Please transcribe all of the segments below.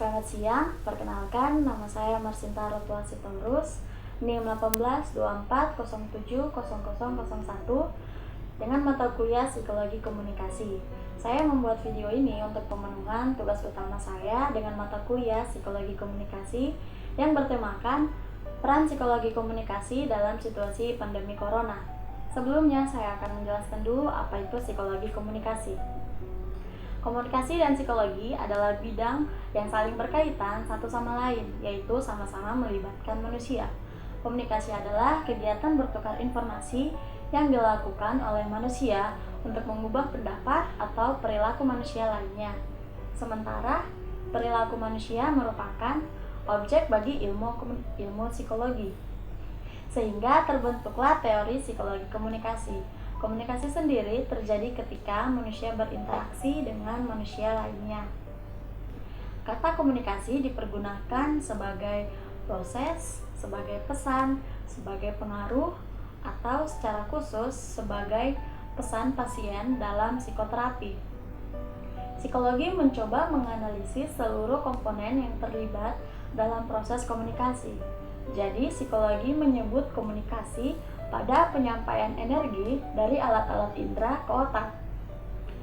Selamat siang, perkenalkan nama saya Marsinta Rotua Sitorus, NIM 1824070001 dengan mata kuliah Psikologi Komunikasi. Saya membuat video ini untuk pemenuhan tugas utama saya dengan mata kuliah Psikologi Komunikasi yang bertemakan peran psikologi komunikasi dalam situasi pandemi corona. Sebelumnya saya akan menjelaskan dulu apa itu psikologi komunikasi. Komunikasi dan psikologi adalah bidang yang saling berkaitan satu sama lain, yaitu sama-sama melibatkan manusia. Komunikasi adalah kegiatan bertukar informasi yang dilakukan oleh manusia untuk mengubah pendapat atau perilaku manusia lainnya. Sementara perilaku manusia merupakan objek bagi ilmu psikologi. Sehingga terbentuklah teori psikologi komunikasi. Komunikasi sendiri terjadi ketika manusia berinteraksi dengan manusia lainnya. Kata komunikasi dipergunakan sebagai proses, sebagai pesan, sebagai pengaruh, atau secara khusus sebagai pesan pasien dalam psikoterapi. Psikologi mencoba menganalisis seluruh komponen yang terlibat dalam proses komunikasi. Jadi, psikologi menyebut komunikasi pada penyampaian energi dari alat-alat indera ke otak.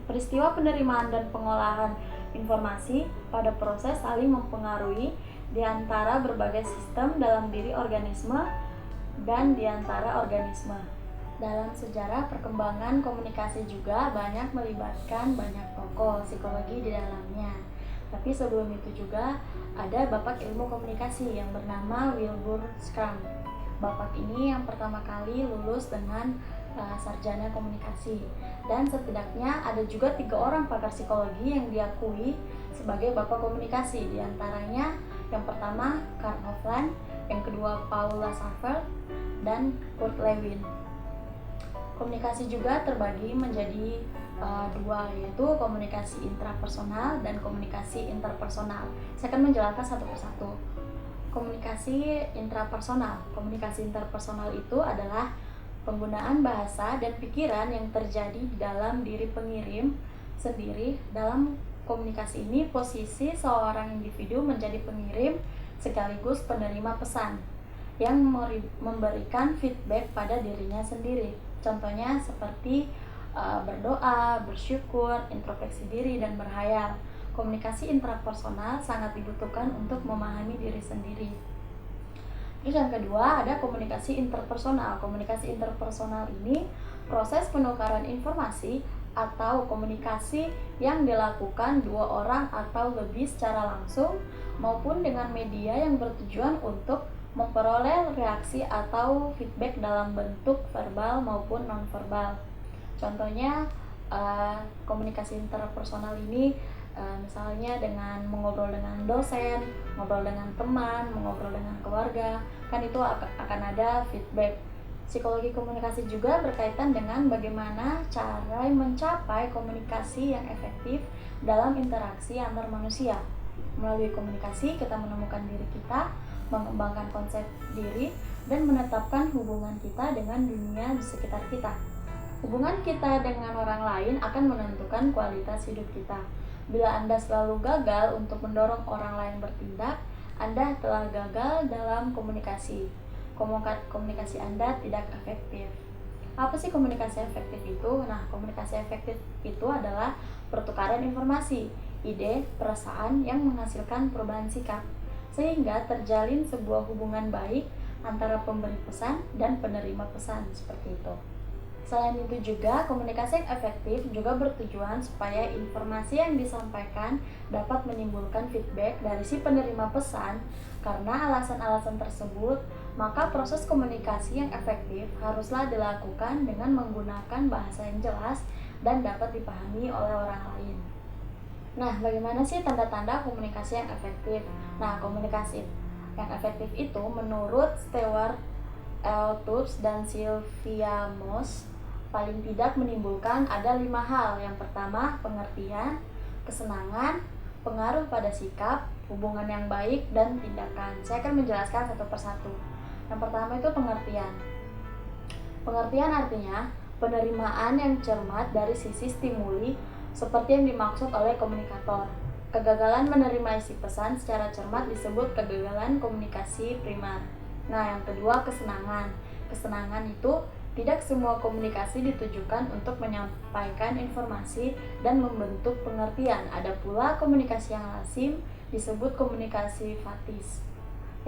Peristiwa penerimaan dan pengolahan informasi pada proses saling mempengaruhi di antara berbagai sistem dalam diri organisme dan di antara organisme. Dalam sejarah perkembangan komunikasi juga banyak melibatkan banyak tokoh psikologi di dalamnya. Tapi sebelum itu juga ada bapak ilmu komunikasi yang bernama Wilbur Schramm. Bapak ini yang pertama kali lulus dengan sarjana komunikasi, dan setidaknya ada juga 3 orang pakar psikologi yang diakui sebagai bapak komunikasi. Di antaranya yang pertama Carl Hoffman, yang kedua Paul Lazarsfeld, dan Kurt Lewin. Komunikasi juga terbagi menjadi 2, yaitu komunikasi intrapersonal dan komunikasi interpersonal. Saya akan menjelaskan satu persatu. Komunikasi intrapersonal. Komunikasi interpersonal itu adalah penggunaan bahasa dan pikiran yang terjadi di dalam diri pengirim sendiri. Dalam komunikasi ini, posisi seorang individu menjadi pengirim sekaligus penerima pesan yang memberikan feedback pada dirinya sendiri. Contohnya seperti berdoa, bersyukur, introspeksi diri, dan berhayal. Komunikasi intrapersonal sangat dibutuhkan untuk memahami diri sendiri. Terus yang kedua ada komunikasi interpersonal. Komunikasi interpersonal ini proses penukaran informasi atau komunikasi yang dilakukan 2 orang atau lebih secara langsung maupun dengan media yang bertujuan untuk memperoleh reaksi atau feedback dalam bentuk verbal maupun nonverbal. Contohnya komunikasi interpersonal ini misalnya dengan mengobrol dengan dosen, ngobrol dengan teman, mengobrol dengan keluarga, kan itu akan ada feedback. Psikologi komunikasi juga berkaitan dengan bagaimana cara mencapai komunikasi yang efektif dalam interaksi antar manusia. Melalui komunikasi kita menemukan diri kita, mengembangkan konsep diri, dan menetapkan hubungan kita dengan dunia di sekitar kita. Hubungan kita dengan orang lain akan menentukan kualitas hidup kita. Bila Anda selalu gagal untuk mendorong orang lain bertindak, Anda telah gagal dalam komunikasi. Komunikasi Anda tidak efektif. Apa sih komunikasi efektif itu? Nah, komunikasi efektif itu adalah pertukaran informasi, ide, perasaan yang menghasilkan perubahan sikap, sehingga terjalin sebuah hubungan baik antara pemberi pesan dan penerima pesan, seperti itu. Selain itu juga, komunikasi yang efektif juga bertujuan supaya informasi yang disampaikan dapat menimbulkan feedback dari si penerima pesan. Karena alasan-alasan tersebut, maka proses komunikasi yang efektif haruslah dilakukan dengan menggunakan bahasa yang jelas dan dapat dipahami oleh orang lain. Nah, bagaimana sih tanda-tanda komunikasi yang efektif? Nah, komunikasi yang efektif itu menurut Stewart L. Tubbs dan Sylvia Moss paling tidak menimbulkan ada 5 hal. Yang pertama, pengertian, kesenangan, pengaruh pada sikap, hubungan yang baik, dan tindakan. Saya akan menjelaskan satu persatu. Yang pertama itu pengertian. Pengertian artinya penerimaan yang cermat dari sisi stimuli seperti yang dimaksud oleh komunikator. Kegagalan menerima isi pesan secara cermat disebut kegagalan komunikasi primer. Nah, yang kedua, kesenangan. Kesenangan itu tidak semua komunikasi ditujukan untuk menyampaikan informasi dan membentuk pengertian. Ada pula komunikasi yang lazim disebut komunikasi fatis.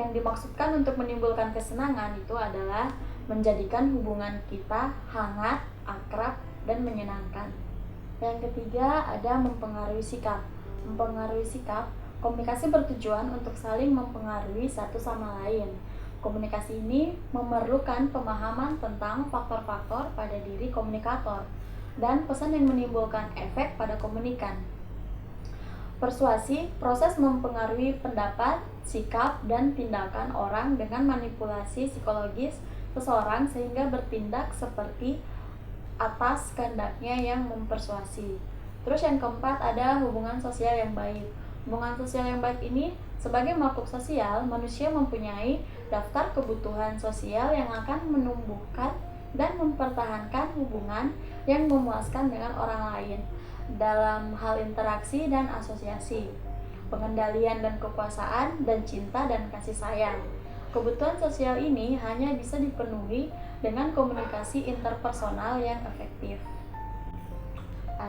Yang dimaksudkan untuk menimbulkan kesenangan itu adalah menjadikan hubungan kita hangat, akrab, dan menyenangkan. Yang ketiga, ada mempengaruhi sikap. Mempengaruhi sikap, komunikasi bertujuan untuk saling mempengaruhi satu sama lain. Komunikasi ini memerlukan pemahaman tentang faktor-faktor pada diri komunikator dan pesan yang menimbulkan efek pada komunikan. Persuasi, proses mempengaruhi pendapat, sikap, dan tindakan orang dengan manipulasi psikologis seseorang sehingga bertindak seperti atas kehendaknya yang mempersuasi. Terus yang keempat, ada hubungan sosial yang baik. Hubungan sosial yang baik ini, sebagai makhluk sosial, manusia mempunyai daftar kebutuhan sosial yang akan menumbuhkan dan mempertahankan hubungan yang memuaskan dengan orang lain dalam hal interaksi dan asosiasi, pengendalian dan kekuasaan, dan cinta dan kasih sayang. Kebutuhan sosial ini hanya bisa dipenuhi dengan komunikasi interpersonal yang efektif.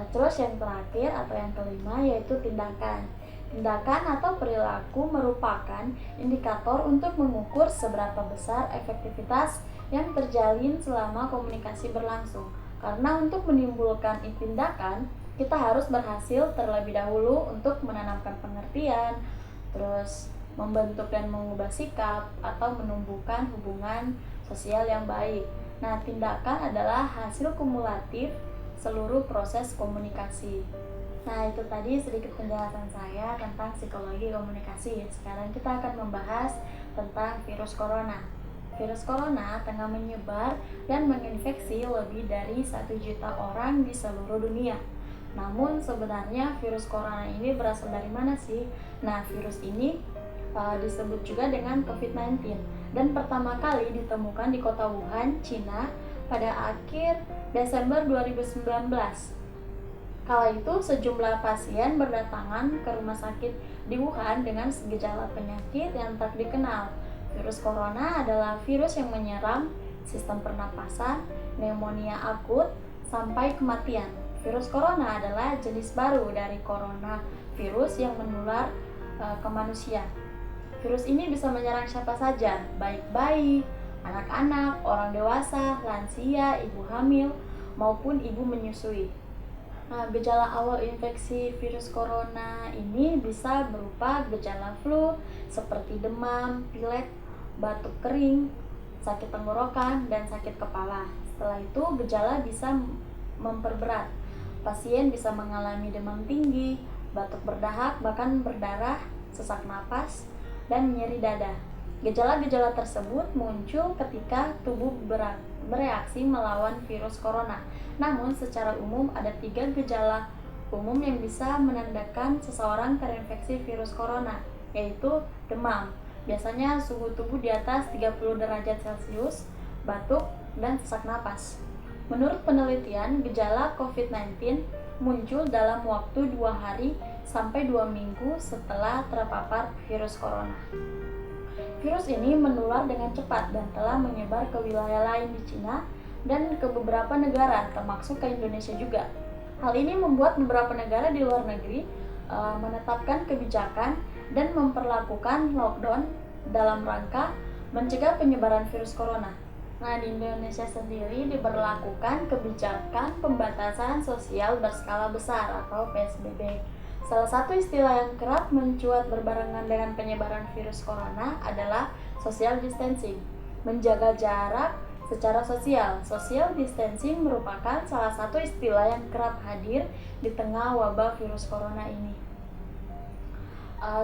Terus yang terakhir atau yang kelima yaitu tindakan. Tindakan atau perilaku merupakan indikator untuk mengukur seberapa besar efektivitas yang terjalin selama komunikasi berlangsung. Karena untuk menimbulkan tindakan, kita harus berhasil terlebih dahulu untuk menanamkan pengertian, terus membentuk dan mengubah sikap, atau menumbuhkan hubungan sosial yang baik. Nah, tindakan adalah hasil kumulatif seluruh proses komunikasi. Nah, itu tadi sedikit penjelasan saya tentang psikologi komunikasi. Sekarang kita akan membahas tentang virus corona. Virus corona tengah menyebar dan menginfeksi lebih dari 1 juta orang di seluruh dunia. Namun sebenarnya virus corona ini berasal dari mana sih? Nah, virus ini disebut juga dengan COVID-19 dan pertama kali ditemukan di kota Wuhan, Cina pada akhir Desember 2019. Kala itu sejumlah pasien berdatangan ke rumah sakit di Wuhan dengan gejala penyakit yang tak dikenal. Virus corona adalah virus yang menyerang sistem pernapasan, pneumonia akut, sampai kematian. Virus corona adalah jenis baru dari coronavirus yang menular ke manusia. Virus ini bisa menyerang siapa saja, baik bayi, anak-anak, orang dewasa, lansia, ibu hamil, maupun ibu menyusui. Nah, gejala awal infeksi virus corona ini bisa berupa gejala flu seperti demam, pilek, batuk kering, sakit tenggorokan, dan sakit kepala. Setelah itu gejala bisa memperberat. Pasien bisa mengalami demam tinggi, batuk berdahak, bahkan berdarah, sesak napas, dan nyeri dada. Gejala-gejala tersebut muncul ketika tubuh bereaksi melawan virus corona. Namun secara umum ada 3 gejala umum yang bisa menandakan seseorang terinfeksi virus corona, yaitu demam. Biasanya suhu tubuh di atas 30 derajat Celcius, batuk, dan sesak napas. Menurut penelitian, gejala COVID-19 muncul dalam waktu 2 hari sampai 2 minggu setelah terpapar virus corona. Virus ini menular dengan cepat dan telah menyebar ke wilayah lain di Cina dan ke beberapa negara, termasuk ke Indonesia juga. Hal ini membuat beberapa negara di luar negeri menetapkan kebijakan dan memperlakukan lockdown dalam rangka mencegah penyebaran virus corona. Nah, di Indonesia sendiri diberlakukan kebijakan pembatasan sosial berskala besar atau PSBB. Salah satu istilah yang kerap mencuat berbarengan dengan penyebaran virus corona adalah social distancing, menjaga jarak secara sosial. Social distancing merupakan salah satu istilah yang kerap hadir di tengah wabah virus corona ini.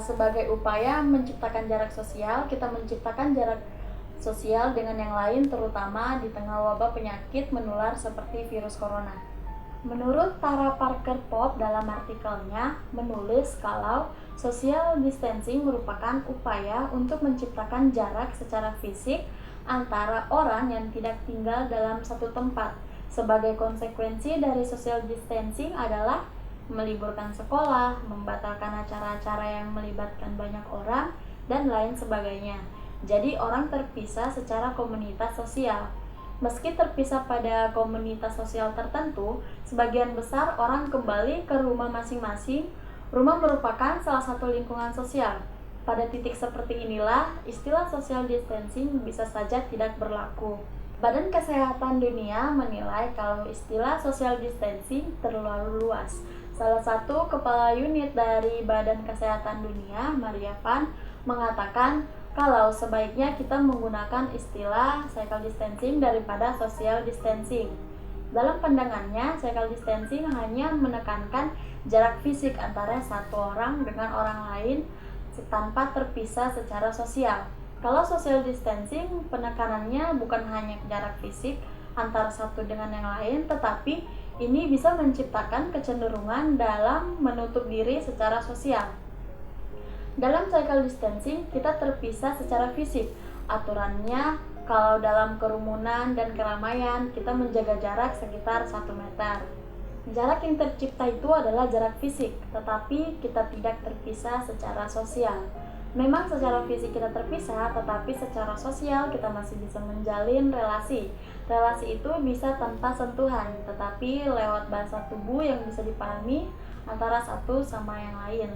Sebagai upaya menciptakan jarak sosial, kita menciptakan jarak sosial dengan yang lain, terutama di tengah wabah penyakit menular seperti virus corona. Menurut Tara Parker Pope dalam artikelnya menulis kalau social distancing merupakan upaya untuk menciptakan jarak secara fisik antara orang yang tidak tinggal dalam satu tempat. Sebagai konsekuensi dari social distancing adalah meliburkan sekolah, membatalkan acara-acara yang melibatkan banyak orang, dan lain sebagainya. Jadi orang terpisah secara komunitas sosial. Meski terpisah pada komunitas sosial tertentu, sebagian besar orang kembali ke rumah masing-masing. Rumah merupakan salah satu lingkungan sosial. Pada titik seperti inilah, istilah social distancing bisa saja tidak berlaku. Badan Kesehatan Dunia menilai kalau istilah social distancing terlalu luas. Salah satu kepala unit dari Badan Kesehatan Dunia, Maria Van, mengatakan kalau sebaiknya kita menggunakan istilah physical distancing daripada social distancing. Dalam pandangannya, physical distancing hanya menekankan jarak fisik antara satu orang dengan orang lain tanpa terpisah secara sosial. Kalau social distancing, penekanannya bukan hanya jarak fisik antara satu dengan yang lain, tetapi ini bisa menciptakan kecenderungan dalam menutup diri secara sosial. Dalam physical distancing, kita terpisah secara fisik. Aturannya, kalau dalam kerumunan dan keramaian, kita menjaga jarak sekitar 1 meter. Jarak yang tercipta itu adalah jarak fisik, tetapi kita tidak terpisah secara sosial. Memang secara fisik kita terpisah, tetapi secara sosial kita masih bisa menjalin relasi. Relasi itu bisa tanpa sentuhan, tetapi lewat bahasa tubuh yang bisa dipahami antara satu sama yang lain.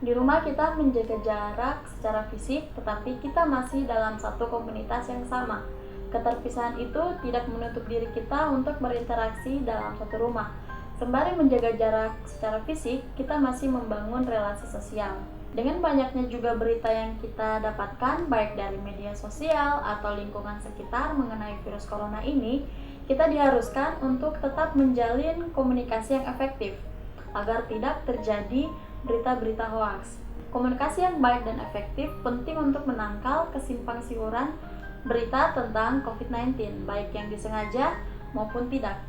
Di rumah kita menjaga jarak secara fisik, tetapi kita masih dalam satu komunitas yang sama. Keterpisahan itu tidak menutup diri kita untuk berinteraksi dalam satu rumah. Sembari menjaga jarak secara fisik, kita masih membangun relasi sosial. Dengan banyaknya juga berita yang kita dapatkan, baik dari media sosial atau lingkungan sekitar mengenai virus corona ini, kita diharuskan untuk tetap menjalin komunikasi yang efektif, agar tidak terjadi berita-berita hoaks. Komunikasi yang baik dan efektif penting untuk menangkal kesimpang-siuran berita tentang COVID-19, baik yang disengaja maupun tidak.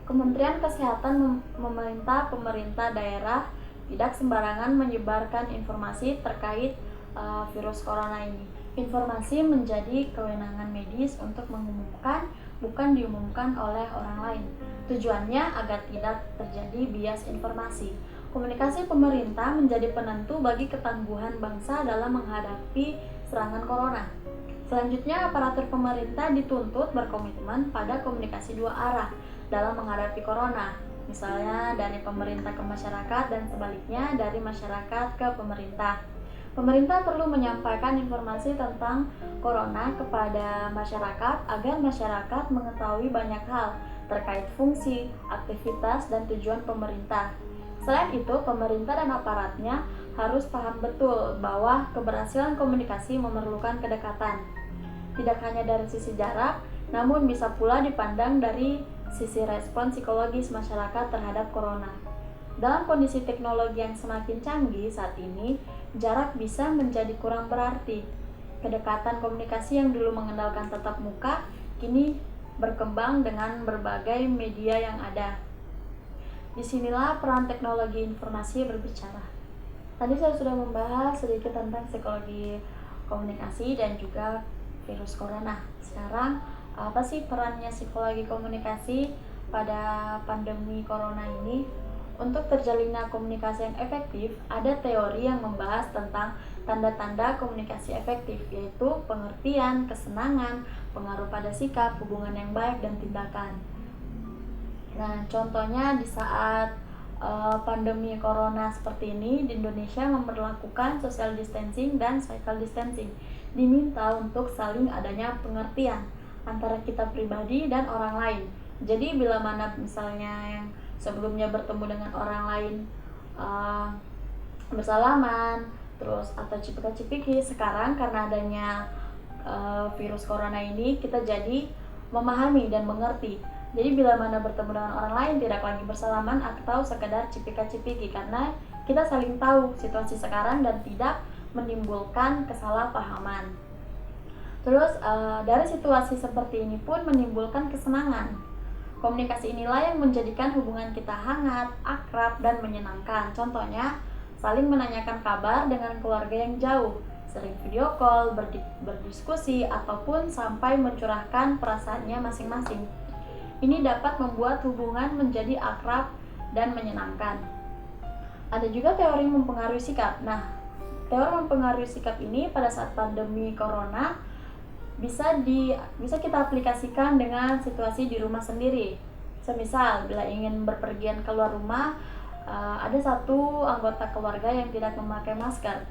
Kementerian Kesehatan meminta pemerintah daerah tidak sembarangan menyebarkan informasi terkait virus corona ini. Informasi menjadi kewenangan medis untuk mengumumkan, bukan diumumkan oleh orang lain. Tujuannya agar tidak terjadi bias informasi. Komunikasi pemerintah menjadi penentu bagi ketangguhan bangsa dalam menghadapi serangan corona. Selanjutnya, aparatur pemerintah dituntut berkomitmen pada komunikasi 2 arah dalam menghadapi corona, misalnya dari pemerintah ke masyarakat dan sebaliknya dari masyarakat ke pemerintah. Pemerintah perlu menyampaikan informasi tentang corona kepada masyarakat agar masyarakat mengetahui banyak hal terkait fungsi, aktivitas, dan tujuan pemerintah. Selain itu, pemerintah dan aparatnya harus paham betul bahwa keberhasilan komunikasi memerlukan kedekatan. Tidak hanya dari sisi jarak, namun bisa pula dipandang dari sisi respon psikologis masyarakat terhadap corona. Dalam kondisi teknologi yang semakin canggih saat ini, jarak bisa menjadi kurang berarti. Kedekatan komunikasi yang dulu mengandalkan tatap muka, kini berkembang dengan berbagai media yang ada. Disinilah peran teknologi informasi berbicara. Tadi saya sudah membahas sedikit tentang psikologi komunikasi dan juga virus corona. Sekarang, apa sih perannya psikologi komunikasi pada pandemi corona ini? Untuk terjalinnya komunikasi yang efektif, ada teori yang membahas tentang tanda-tanda komunikasi efektif, yaitu pengertian, kesenangan, pengaruh pada sikap, hubungan yang baik, dan tindakan. Nah, contohnya di saat pandemi corona seperti ini, di Indonesia memperlakukan social distancing dan physical distancing. Diminta untuk saling adanya pengertian antara kita pribadi dan orang lain. Jadi bila mana misalnya yang sebelumnya bertemu dengan orang lain bersalaman, terus atau cipika-cipiki, sekarang karena adanya virus corona ini kita jadi memahami dan mengerti. Jadi bila mana bertemu dengan orang lain tidak lagi bersalaman atau sekedar cipika-cipiki, karena kita saling tahu situasi sekarang dan tidak menimbulkan kesalahpahaman. Terus dari situasi seperti ini pun menimbulkan kesenangan. Komunikasi inilah yang menjadikan hubungan kita hangat, akrab, dan menyenangkan. Contohnya, saling menanyakan kabar dengan keluarga yang jauh, sering video call, berdiskusi, ataupun sampai mencurahkan perasaannya masing-masing. Ini dapat membuat hubungan menjadi akrab dan menyenangkan. Ada juga teori mempengaruhi sikap. Nah, teori mempengaruhi sikap ini pada saat pandemi corona bisa kita aplikasikan dengan situasi di rumah sendiri. Semisal bila ingin berpergian keluar rumah, ada satu anggota keluarga yang tidak memakai masker.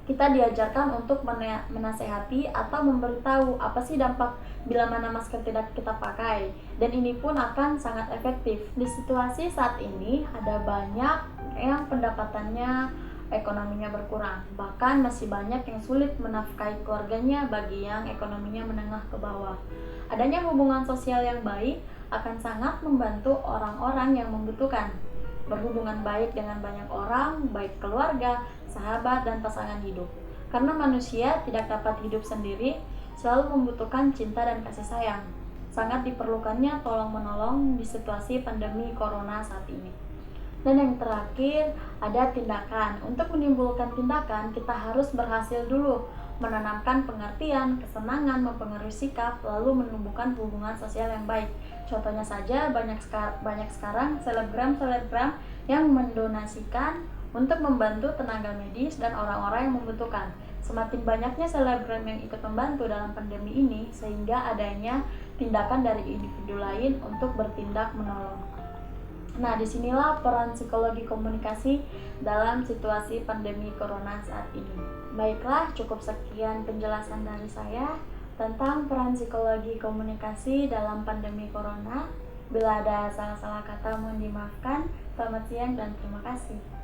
Kita diajarkan untuk menasehati atau memberitahu apa sih dampak bila mana masker tidak kita pakai, dan ini pun akan sangat efektif. Di situasi saat ini ada banyak yang pendapatannya, ekonominya berkurang, bahkan masih banyak yang sulit menafkahi keluarganya bagi yang ekonominya menengah ke bawah. Adanya hubungan sosial yang baik akan sangat membantu orang-orang yang membutuhkan. Berhubungan baik dengan banyak orang, baik keluarga, sahabat, dan pasangan hidup. Karena manusia tidak dapat hidup sendiri, selalu membutuhkan cinta dan kasih sayang. Sangat diperlukannya tolong-menolong di situasi pandemi corona saat ini. Dan yang terakhir, ada tindakan. Untuk menimbulkan tindakan, kita harus berhasil dulu menanamkan pengertian, kesenangan, mempengaruhi sikap, lalu menumbuhkan hubungan sosial yang baik. Contohnya saja banyak sekarang selebgram yang mendonasikan untuk membantu tenaga medis dan orang-orang yang membutuhkan. Semakin banyaknya selebgram yang ikut membantu dalam pandemi ini, sehingga adanya tindakan dari individu lain untuk bertindak menolong. Nah, disinilah peran psikologi komunikasi dalam situasi pandemi corona saat ini. Baiklah, cukup sekian penjelasan dari saya tentang peran psikologi komunikasi dalam pandemi corona. Bila ada salah-salah kata mohon dimaafkan. Selamat siang dan terima kasih.